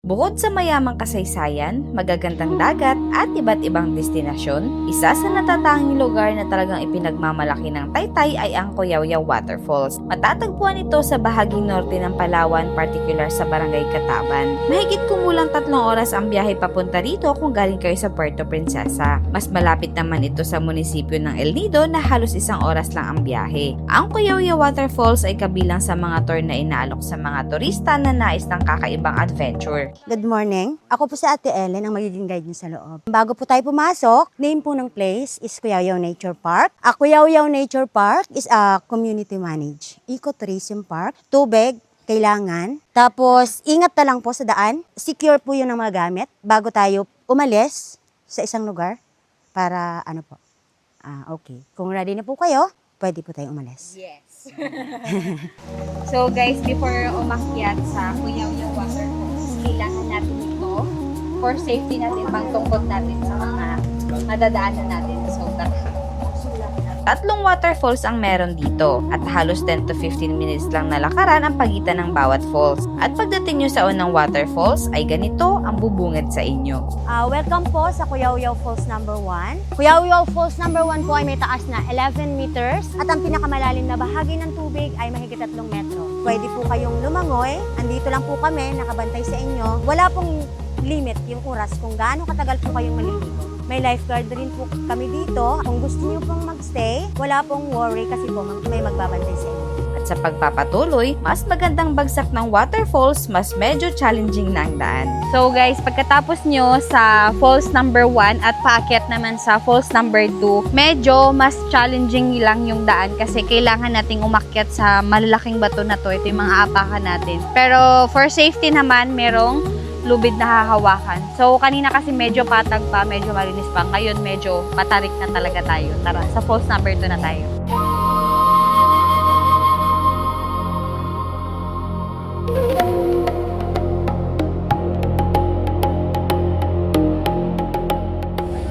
Bukod sa mayamang kasaysayan, magagandang dagat at iba't ibang destinasyon, isa sa natatanging lugar na talagang ipinagmamalaki ng Taytay ay ang Cuyawyaw Waterfalls. Matatagpuan ito sa bahaging norte ng Palawan, particular sa Barangay Cataban. Mahigit kumulang 3 oras ang biyahe papunta rito kung galing kayo sa Puerto Princesa. Mas malapit naman ito sa munisipyo ng El Nido na halos 1 oras lang ang biyahe. Ang Cuyawyaw Waterfalls ay kabilang sa mga tour na inaalok sa mga turista na nais ng kakaibang adventure. Good morning. Ako po si Ate Ellen, ang magiging guide niyo sa loob. Bago po tayo pumasok, name po ng place is Cuyawyaw Nature Park. Cuyawyaw Nature Park is a community managed ecotourism park. Tubig, kailangan. Tapos, ingat na lang po sa daan. Secure po yun ang mga gamit bago tayo umalis sa isang lugar para okay. Kung ready na po kayo, pwede po tayo umalis. Yes. So guys, before umakyat sa Cuyawyaw Waterfalls, kailangan natin ito for safety natin, pangtungkot natin sa mga madadaanan natin. So, tatlong waterfalls ang meron dito at halos 10 to 15 minutes lang na lakaran ang pagitan ng bawat falls. At pagdating nyo sa unang waterfalls ay ganito ang bubungad sa inyo. Welcome po sa Cuyawyaw Falls number 1. Cuyawyaw Falls number 1 po ay may taas na 11 meters at ang pinakamalalim na bahagi ng tubig ay mahigit 3 metro. Pwede po kayong lumangoy. Andito lang po kami, nakabantay sa inyo. Wala pong limit yung oras kung gaano katagal po kayong maliligo. May lifeguard rin po kami dito. Kung gusto niyo pong magstay, wala pong worry kasi po may magbabantay sa inyo. At sa pagpapatuloy, mas magandang bagsak ng waterfalls, mas medyo challenging na ang daan. So guys, pagkatapos nyo sa falls number 1 at paakyat naman sa falls number 2, medyo mas challenging lang yung daan kasi kailangan nating umakyat sa malalaking bato na to. Ito yung mga apakan natin. Pero for safety naman, merong lubid na hahawakan. So, kanina kasi medyo patag pa, medyo malinis pa. Ngayon, medyo matarik na talaga tayo. Tara, sa falls number 2 na tayo.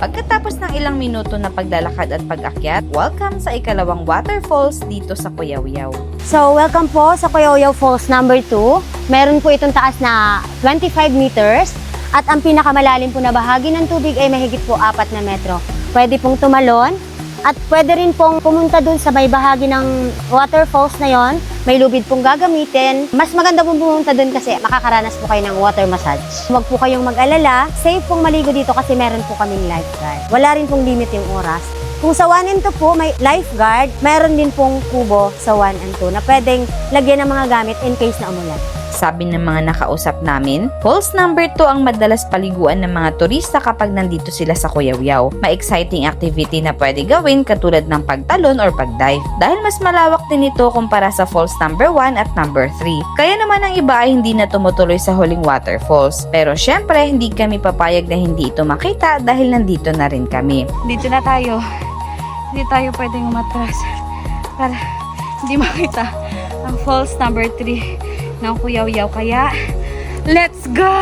Pagkatapos ng ilang minuto na paglalakad at pag-akyat, welcome sa ikalawang waterfalls dito sa Cuyawyaw. So, welcome po sa Cuyawyaw Falls number 2. Meron po itong taas na 25 meters at ang pinakamalalim po na bahagi ng tubig ay mahigit po 4 na metro. Pwede pong tumalon at pwede rin pong pumunta dun sa may bahagi ng waterfalls na yon. May lubid pong gagamitin. Mas maganda pong pumunta dun kasi makakaranas po kayo ng water massage. Huwag po kayong mag-alala. Safe pong maligo dito kasi meron po kaming lifeguard. Wala rin pong limit yung oras. Kung sa 1 and 2 po may lifeguard, meron din pong kubo sa 1 and 2 na pwedeng lagyan ng mga gamit in case na umulan. Sabi ng mga nakausap namin, falls number 2 ang madalas paliguan ng mga turista kapag nandito sila sa Cuyawyaw. May exciting activity na pwede gawin katulad ng pagtalon or pagdive. Dahil mas malawak din ito kumpara sa falls number 1 at number 3. Kaya naman ang iba ay hindi na tumutuloy sa huling waterfalls. Pero syempre, hindi kami papayag na hindi ito makita dahil nandito na rin kami. Dito na tayo. Hindi tayo pwedeng umatras para hindi makita ang falls number 3 ng Cuyawyaw, kaya let's go!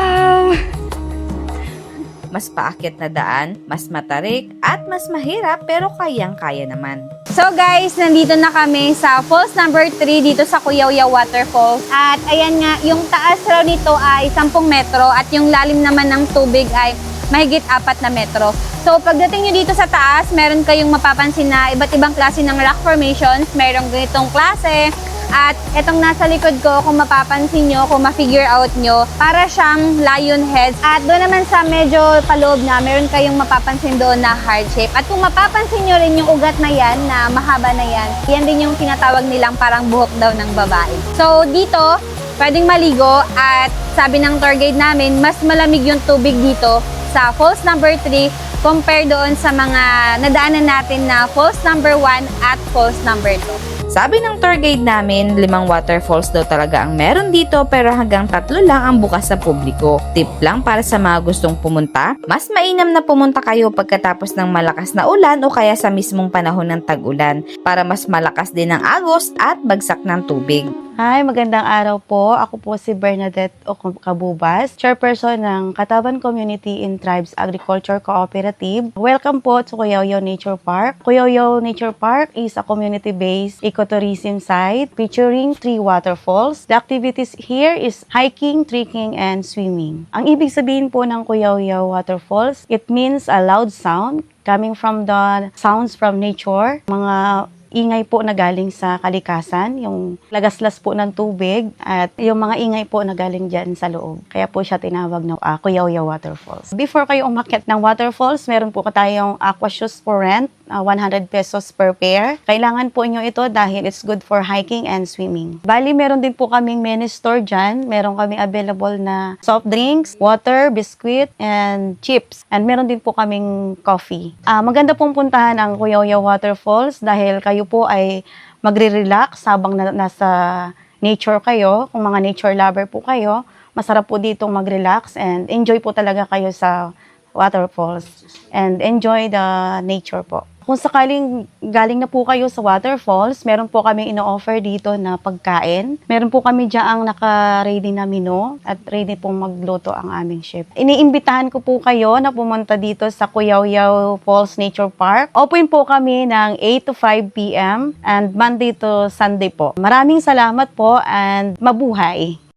Mas paakyat na daan, mas matarik at mas mahirap pero kayang-kaya naman. So guys, nandito na kami sa falls number 3 dito sa Cuyawyaw Waterfalls. At ayan nga, yung taas raw nito ay 10 metro at yung lalim naman ng tubig ay mahigit 4 na metro. So pagdating nyo dito sa taas, meron kayong mapapansin na iba't ibang klase ng rock formations. Merong ganitong klase. At itong nasa likod ko, kung mapapansin nyo, kung ma-figure out nyo, para siyang lion heads. At doon naman sa medyo paloob na, meron kayong mapapansin doon na heart shape. At kung mapapansin nyo rin yung ugat na yan, na mahaba na yan, yan din yung tinatawag nilang parang buhok daw ng babae. So dito, pwedeng maligo at sabi ng tour guide namin, mas malamig yung tubig dito sa falls number 3 compare doon sa mga nadaanan natin na falls number 1 at falls number 2. Sabi ng tour guide namin, 5 waterfalls daw talaga ang meron dito pero hanggang 3 lang ang bukas sa publiko. Tip lang para sa mga gustong pumunta, mas mainam na pumunta kayo pagkatapos ng malakas na ulan o kaya sa mismong panahon ng tag-ulan para mas malakas din ang agos at bagsak ng tubig. Hi, magandang araw po. Ako po si Bernadette Cabubas, chairperson ng Katawan Community in Tribes Agriculture Cooperative. Welcome po to Cuyawyaw Nature Park. Cuyawyaw Nature Park is a community-based ecotourism site featuring 3 waterfalls. The activities here is hiking, trekking, and swimming. Ang ibig sabihin po ng Cuyawyaw Waterfalls, it means a loud sound coming from the sounds from nature, mga ingay po na galing sa kalikasan, yung lagaslas po ng tubig at yung mga ingay po na galing dyan sa loob. Kaya po siya tinawag na Cuyawyaw Waterfalls. Before kayo umakyat ng waterfalls, meron po tayong aqua shoes for rent, 100 pesos per pair. Kailangan po nyo ito dahil it's good for hiking and swimming. Bali, meron din po kaming mini store dyan. Meron kaming available na soft drinks, water, biscuit, and chips. And meron din po kaming coffee. Maganda pong puntahan ang Cuyawyaw Waterfalls dahil kayo po ay magre-relax habang nasa nature kayo. Kung mga nature lover po kayo, masarap po ditong mag-relax and enjoy po talaga kayo sa waterfalls and enjoy the nature po. Kung sakaling galing na po kayo sa waterfalls, meron po kami ino-offer dito na pagkain. Meron po kami diyaang naka-ready na menu at ready pong magluto ang aming chef. Iniimbitahan ko po kayo na pumunta dito sa Cuyawyaw Falls Nature Park. Open po kami ng 8 to 5 p.m. and Monday to Sunday po. Maraming salamat po and mabuhay!